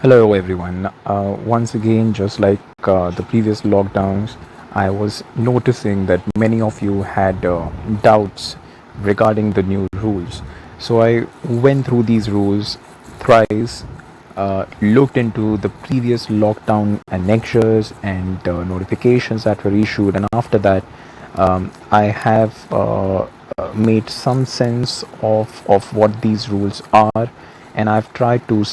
Hello, everyone. Once again, just like the previous lockdowns, I was noticing that many of you had doubts regarding the new rules. So I went through these rules thrice, looked into the previous lockdown annexures and notifications that were issued, and after that, I have made some sense of what these rules are, and I've tried to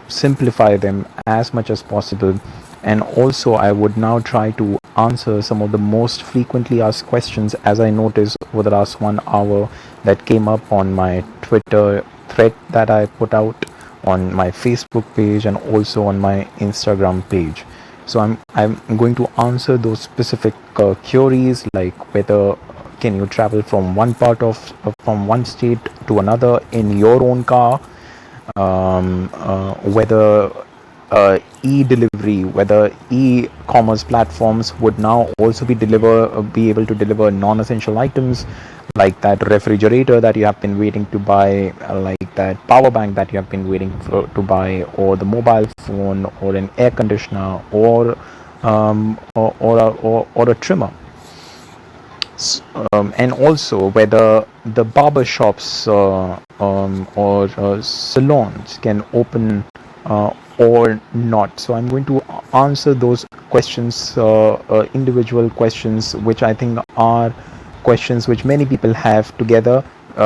simplify them as much as possible. And also, I would now try to answer some of the most frequently asked questions as I noticed over the last 1 hour that came up on my Twitter thread that I put out, on my Facebook page, and also on my Instagram page. So I'm going to answer those specific queries, like whether can you travel from one part of from one state to another in your own car, whether e-delivery, whether e-commerce platforms would now also be able to deliver non-essential items, like that refrigerator that you have been waiting to buy, like that power bank that you have been waiting to buy, or the mobile phone, or an air conditioner, or a trimmer. And also whether the barber shops or salons can open or not. So I'm going to answer those questions, individual questions, which I think are questions which many people have together.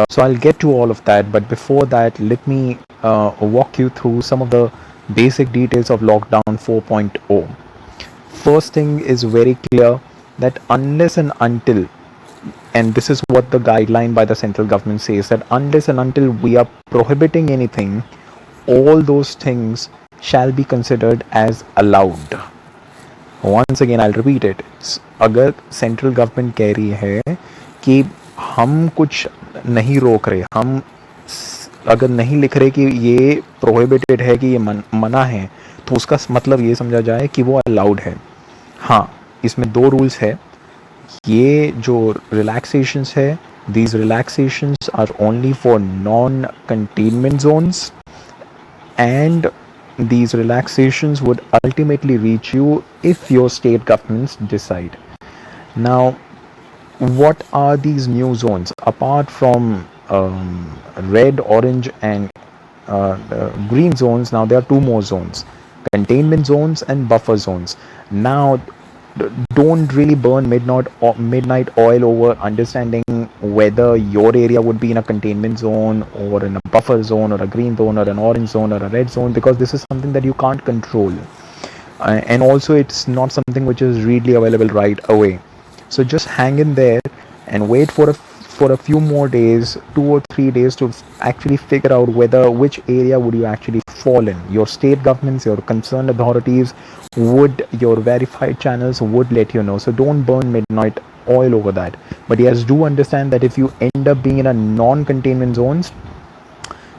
So I'll get to all of that, but before that, let me walk you through some of the basic details of Lockdown 4.0. First thing is very clear, that unless and until, and this is what the guideline by the central government says, that unless and until we are prohibiting anything, all those things shall be considered as allowed. Once again I'll repeat it. अगर central government कह रही है कि हम कुछ नहीं रोक रहे, हम अगर नहीं लिख रहे कि ये प्रोहिबिटेड है, कि ये मना है, तो उसका मतलब ये समझा जाए कि वो अलाउड है. हाँ, इसमें दो रूल्स है. ये जो रिलैक्सेशंस है, these relaxations are only for non-containment zones, and these relaxations would ultimately reach you if your state governments decide. Now, what are these new zones apart from red, orange, and green zones? Now there are two more zones: containment zones and buffer zones. Now, don't really burn midnight oil over understanding whether your area would be in a containment zone, or in a buffer zone, or a green zone, or an orange zone, or a red zone, because this is something that you can't control. And also, it's not something which is readily available right away. So just hang in there and wait for a few more days, 2 or 3 days, to actually figure out whether which area would you actually fall in. Your state governments, your concerned authorities would, your verified channels would let you know. So don't burn midnight oil over that. But yes, do understand that if you end up being in a non-containment zones,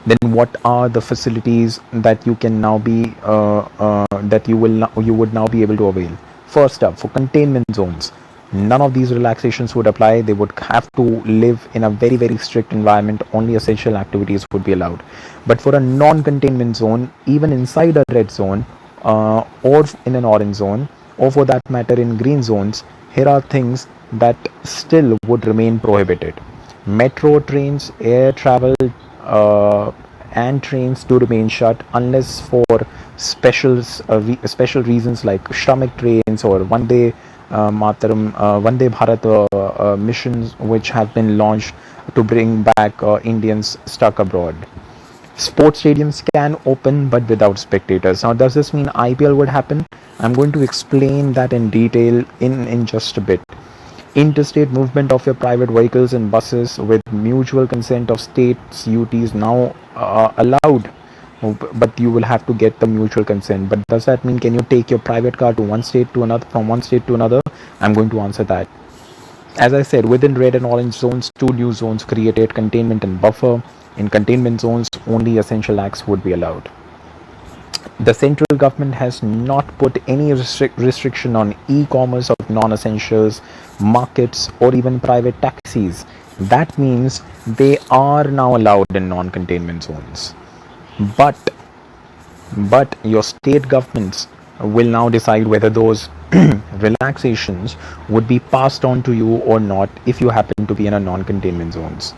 then what are the facilities that you can now be that you would now be able to avail? First up, for containment zones, none of these relaxations would apply. They would have to live in a very, very strict environment. Only essential activities would be allowed. But for a non-containment zone, even inside a red zone, or in an orange zone, or for that matter in green zones, here are things that still would remain prohibited. Metro trains, air travel, and trains to remain shut unless for special reasons, like Shramik trains or Vande Bharat missions, which have been launched to bring back Indians stuck abroad. Sports stadiums can open, but without spectators. Now, does this mean IPL would happen? I'm going to explain that in detail in just a bit. Interstate movement of your private vehicles and buses with mutual consent of states, UTs, now allowed, but you will have to get the mutual consent. But does that mean, can you take your private car to one state to another, from one state to another? I'm going to answer that. As I said, within red and orange zones, two new zones created: containment and buffer. In containment zones, only essential acts would be allowed. The central government has not put any restriction on e-commerce of non-essentials, markets, or even private taxis. That means they are now allowed in non-containment zones. But but your state governments will now decide whether those relaxations would be passed on to you or not if you happen to be in a non-containment zones.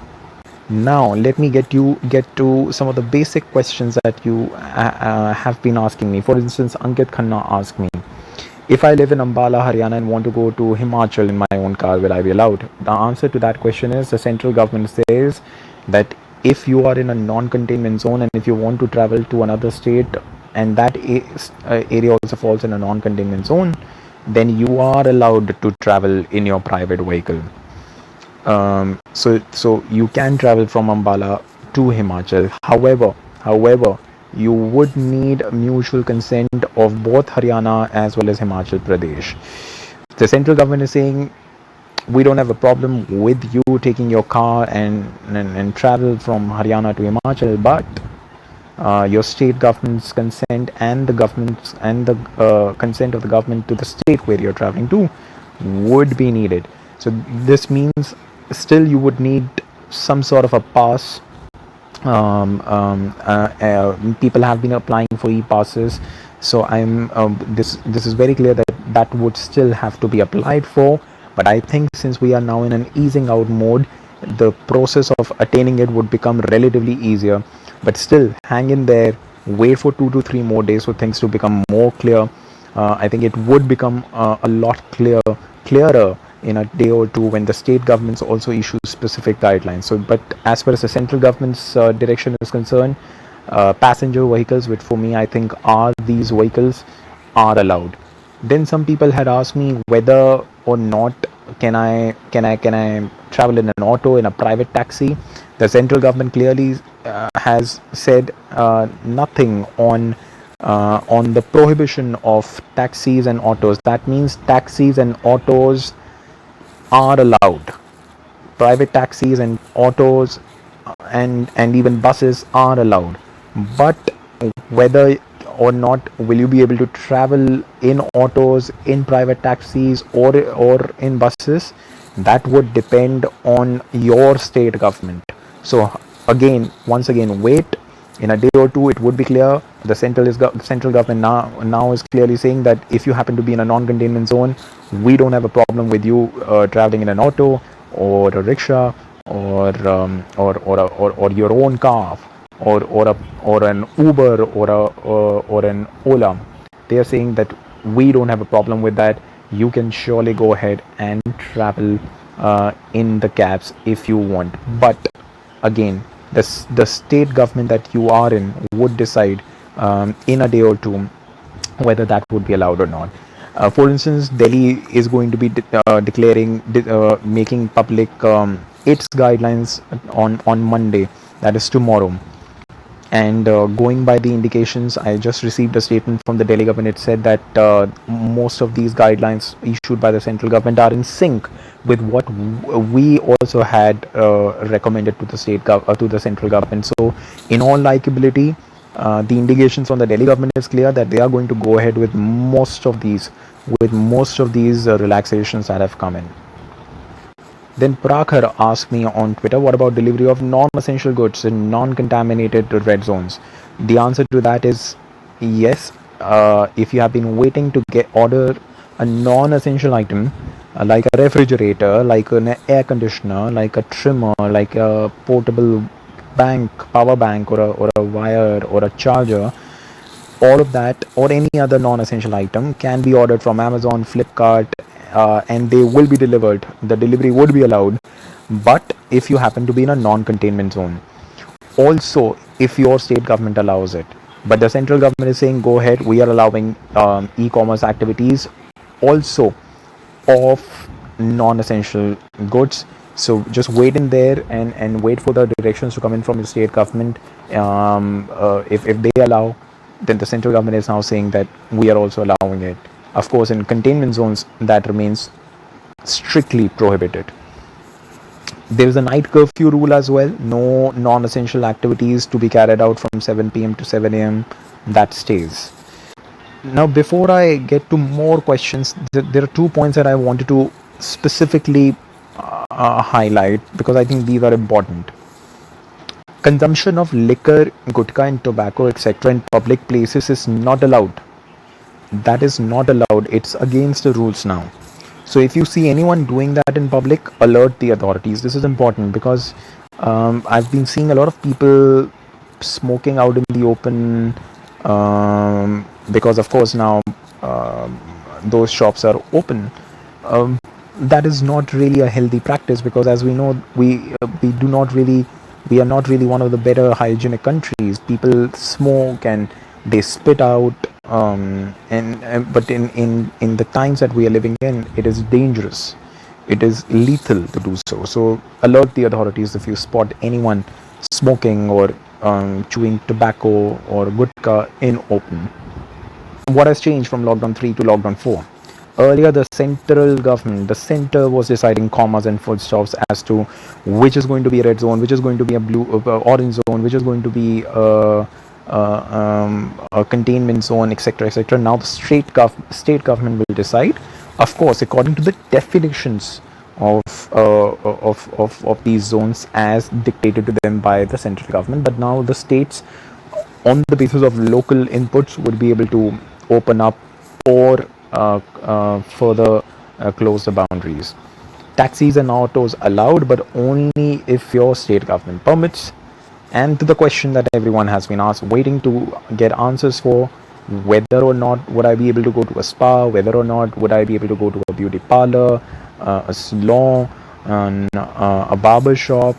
Now, let me get to some of the basic questions that you have been asking me. For instance, Ankit Khanna asked me, if I live in Ambala, Haryana, and want to go to Himachal in my own car, will I be allowed? The answer to that question is the central government says that if you are in a non-containment zone and if you want to travel to another state and that area also falls in a non-containment zone, then you are allowed to travel in your private vehicle. So you can travel from Ambala to Himachal. However, you would need mutual consent of both Haryana as well as Himachal Pradesh. The central government is saying we don't have a problem with you taking your car and travel from Haryana to Himachal, but your state government's consent and the consent of the government to the state where you're traveling to would be needed. So this means still you would need some sort of a pass. People have been applying for e-passes, so this is very clear that that would still have to be applied for. But I think since we are now in an easing out mode, the process of attaining it would become relatively easier. But still, hang in there, wait for 2 to 3 more days for things to become more clear. I think it would become a lot clearer in a day or two when the state governments also issue specific guidelines. So, but as far as the central government's direction is concerned, passenger vehicles, which for me I think are these vehicles, are allowed. Then some people had asked me whether or not can I travel in an auto, in a private taxi. The central government clearly has said nothing on the prohibition of taxis and autos. That means taxis and autos are allowed. Private taxis and autos and even buses are allowed. But whether or not will you be able to travel in autos, in private taxis, or in buses, that would depend on your state government. So once again, wait. In a day or two, it would be clear. The central government now is clearly saying that if you happen to be in a non-containment zone, we don't have a problem with you traveling in an auto or a rickshaw or your own car or an Uber or an Ola. They are saying that we don't have a problem with that. You can surely go ahead and travel in the cabs if you want. But again, the state government that you are in would decide in a day or two whether that would be allowed or not. For instance, Delhi is going to be making public its guidelines on Monday, that is tomorrow. And going by the indications, I just received a statement from the Delhi government. It said that most of these guidelines issued by the central government are in sync with what we also had recommended to the central government. So, in all likability, the indications from the Delhi government is clear that they are going to go ahead with most of these relaxations that have come in. Then Prakhar asked me on Twitter, what about delivery of non-essential goods in non-contaminated red zones? The answer to that is yes. If you have been waiting to order a non-essential item, like a refrigerator, like an air conditioner, like a trimmer, like a portable power bank, or a wire, or a charger, all of that or any other non-essential item can be ordered from Amazon, Flipkart, and they will be delivered. The delivery would be allowed, but if you happen to be in a non-containment zone, also if your state government allows it. But the central government is saying go ahead, we are allowing e-commerce activities also of non-essential goods. So just wait in there and wait for the directions to come in from the state government. If they allow, then the central government is now saying that we are also allowing it. Of course, in containment zones, that remains strictly prohibited. There is a night curfew rule as well. No non-essential activities to be carried out from 7 p.m. to 7 a.m. That stays. Now, before I get to more questions, there are 2 points that I wanted to specifically highlight because I think these are important. Consumption of liquor, gutka, and tobacco, etc., in public places is not allowed. That is not allowed. It's against the rules now. So if you see anyone doing that in public, alert the authorities. This is important because I've been seeing a lot of people smoking out in the open, because of course now um, those shops are open. um, that is not really a healthy practice, because as we know, we do not really, we are not really one of the better hygienic countries. People smoke and they spit out, and but in the times that we are living in, it is dangerous, it is lethal to do so. So alert the authorities if you spot anyone smoking or chewing tobacco or gutka in open. What has changed from lockdown 3 to lockdown 4? Earlier, the central government, the center was deciding commas and full stops as to which is going to be a red zone, which is going to be a blue, orange zone, which is going to be a containment zone, etc., etc. Now, the state government will decide, of course, according to the definitions of these zones as dictated to them by the central government. But now the states, on the basis of local inputs, would be able to open up or further close the boundaries. Taxis and autos allowed, but only if your state government permits. And to the question that everyone has been asked, waiting to get answers for, whether or not would I be able to go to a spa, whether or not would I be able to go to a beauty parlor, a salon, and a barber shop.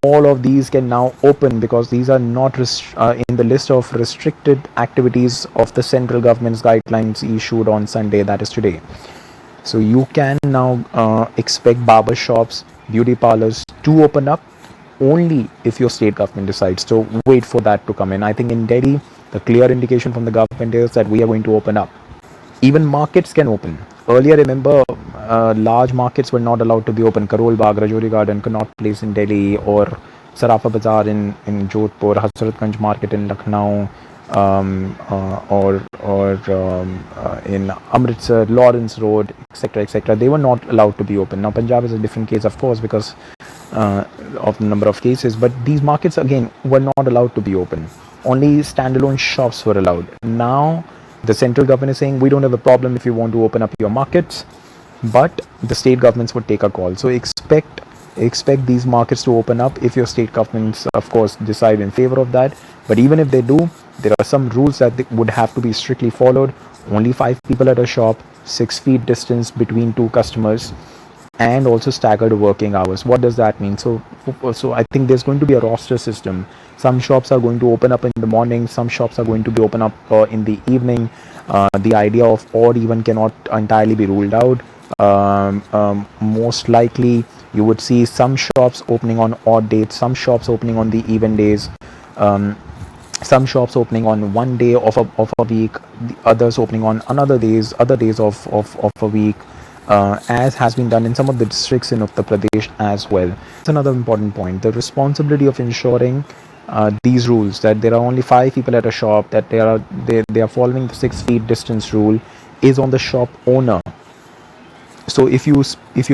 All of these can now open because these are not in the list of restricted activities of the central government's guidelines issued on Sunday, that is today. So you can now expect barber shops, beauty parlors to open up only if your state government decides. So wait for that to come in. I think in Delhi, the clear indication from the government is that we are going to open up. Even markets can open. Earlier, remember, large markets were not allowed to be open. Karol Bagh, Rajouri Garden, Connaught Place in Delhi, or Sarafa Bazaar in Jodhpur, Hazratganj Market in Lucknow, or in Amritsar, Lawrence Road, etc., etc. They were not allowed to be open. Now, Punjab is a different case, of course, because of the number of cases. But these markets, again, were not allowed to be open. Only standalone shops were allowed. Now, the central government is saying we don't have a problem if you want to open up your markets, but the state governments would take a call. So expect these markets to open up if your state governments, of course, decide in favor of that. But even if they do, there are some rules that would have to be strictly followed. Only 5 people at a shop, 6 feet distance between 2 customers, and also staggered working hours. What does that mean? So I think there's going to be a roster system. Some shops are going to open up in the morning, some shops are going to be open up in the evening. The idea of odd even cannot entirely be ruled out. Most likely you would see some shops opening on odd dates, some shops opening on the even days, some shops opening on one day of a week, the others opening on other days of a week, as has been done in some of the districts in Uttar Pradesh as well. That's another important point. The responsibility of ensuring these rules, that there are only 5 people at a shop, that they are following the 6 feet distance rule, is on the shop owner. So if you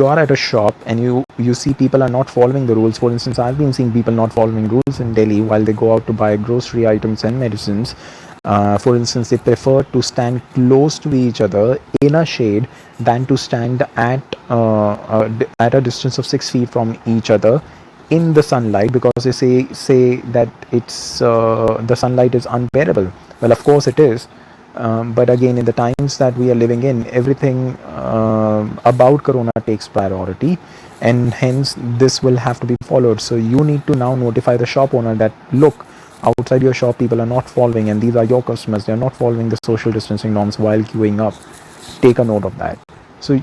are at a shop and you see people are not following the rules, for instance, I've been seeing people not following rules in Delhi while they go out to buy grocery items and medicines. For instance, they prefer to stand close to each other in a shade than to stand at a distance of 6 feet from each other in the sunlight, because they say that it's the sunlight is unbearable. Well, of course it is. But again, in the times that we are living in, everything about Corona takes priority, and hence this will have to be followed. So you need to now notify the shop owner that, look, outside your shop people are not following, and these are your customers, they are not following the social distancing norms while queuing up. Take a note of that. So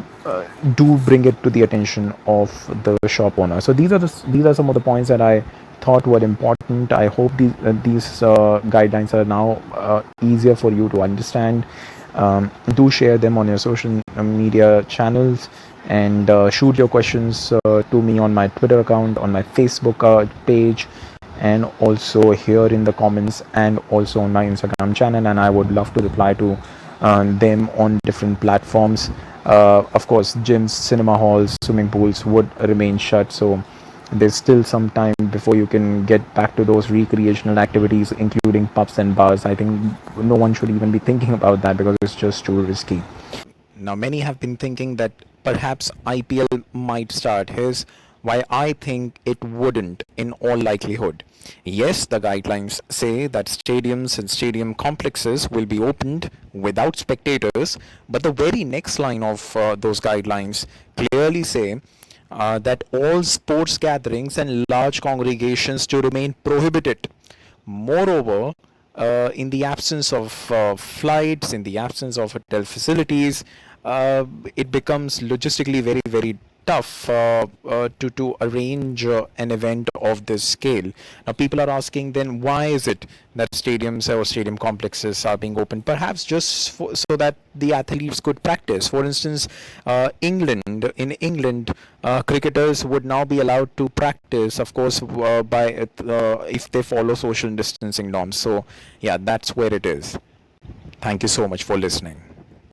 do bring it to the attention of the shop owner. So these are some of the points that I thought were important. I hope these guidelines are now easier for you to understand. Do share them on your social media channels, and shoot your questions to me on my Twitter account, on my Facebook page, and also here in the comments, and also on my Instagram channel, and I would love to reply to them on different platforms. Of course, gyms, cinema halls, swimming pools would remain shut, so There's still some time before you can get back to those recreational activities, including pubs and bars. I think no one should even be thinking about that because it's just too risky. Now, many have been thinking that perhaps IPL might start. Here's why I think it wouldn't, in all likelihood. Yes, the guidelines say that stadiums and stadium complexes will be opened without spectators, but the very next line of those guidelines clearly say that all sports gatherings and large congregations to remain prohibited. Moreover, in the absence of flights, in the absence of hotel facilities, uh, it becomes logistically very, very tough to arrange an event of this scale. Now, people are asking then why is it that stadiums or stadium complexes are being opened? Perhaps just so that the athletes could practice. For instance, in England, cricketers would now be allowed to practice, of course, by if they follow social distancing norms. So, yeah, that's where it is. Thank you so much for listening.